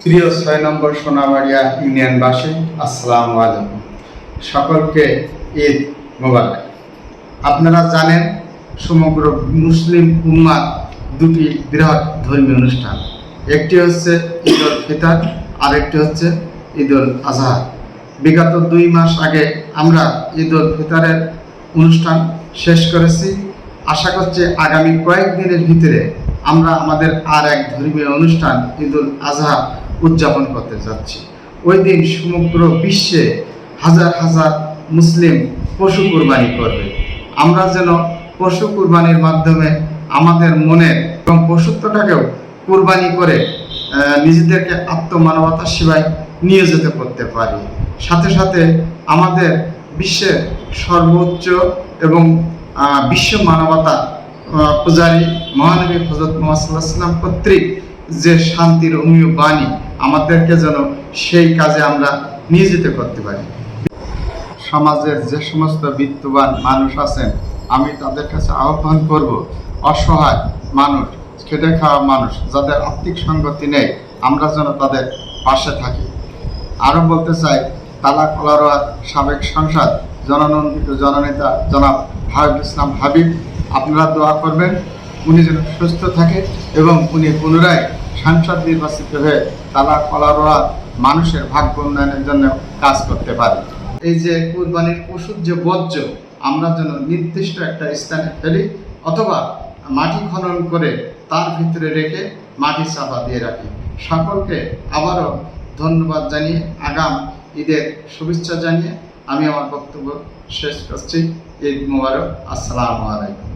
প্রিয় ৬ নম্বর সোনাবাড়িয়া ইউনিয়নবাসী, আসসালামু আলাইকুম। সকলকে ঈদ মোবারক। আপনারা জানেন সমগ্র মুসলিম উম্মার দুটি বৃহৎ ধর্মীয় অনুষ্ঠান, একটি হচ্ছে ঈদ উল ফিতর, আরেকটি হচ্ছে ঈদ উল আজহা। বিগত ২ মাস আগে আমরা ঈদ উল ফিতরের অনুষ্ঠান শেষ করেছি। আশা করছি আগামী কয়েকদিনের ভিতরে আমরা আমাদের আর এক ধর্মীয় অনুষ্ঠান ঈদ উল আজহা উদযাপন করতে যাচ্ছি। ওই দিন সমগ্র বিশ্বে হাজার হাজার মুসলিম পশু কুরবানি করবে। আমরা যেন পশু কুরবানির মাধ্যমে আমাদের মনের এবং পশুত্বটাকেও কুরবানি করে নিজেদেরকে আত্মমানবতার সেবায় নিয়োজিত করতে পারি। সাথে সাথে আমাদের বিশ্বের সর্বোচ্চ এবং বিশ্ব মানবতা পূজারী মহানবী হযরত মুহাম্মদ সাল্লাল্লাহু আলাইহি ওয়াসাল্লাম কর্তৃক যে শান্তির অমীয় বাণী, আমাদেরকে যেন সেই কাজে আমরা নিয়োজিত করতে পারি। সমাজের যে সমস্ত বিত্তবান মানুষ আছেন, আমি তাদের কাছে আহ্বান করব, অসহায় মানুষ, খেটে খাওয়া মানুষ, যাদের আর্থিক সঙ্গতি নেই, আমরা যেন তাদের পাশে থাকি। আরও বলতে চাই, তালাক কলারোয়ার সাবেক সংসদ জননন্দিত জননেতা জনাব হাবিবুল ইসলাম হাবিব, আপনারা দোয়া করবেন উনি যেন সুস্থ থাকে এবং উনি পুনরায় সংসদ নির্বাচিত হয়ে তালাক কলারোয়ার মানুষের ভাগ্য উন্নয়নের জন্য কাজ করতে পারে। এই যে কুরবানির পশুর যে বর্জ্য, আমরা যেন নির্দিষ্ট একটা স্থানে ফেলি অথবা মাটি খনন করে তার ভিতরে রেখে মাটি চাপা দিয়ে রাখি। সকলকে আবারও ধন্যবাদ জানিয়ে আগাম ঈদের শুভেচ্ছা জানিয়ে আমি আমার বক্তব্য শেষ করছি। ঈদ মোবারক। আসসালামু আলাইকুম।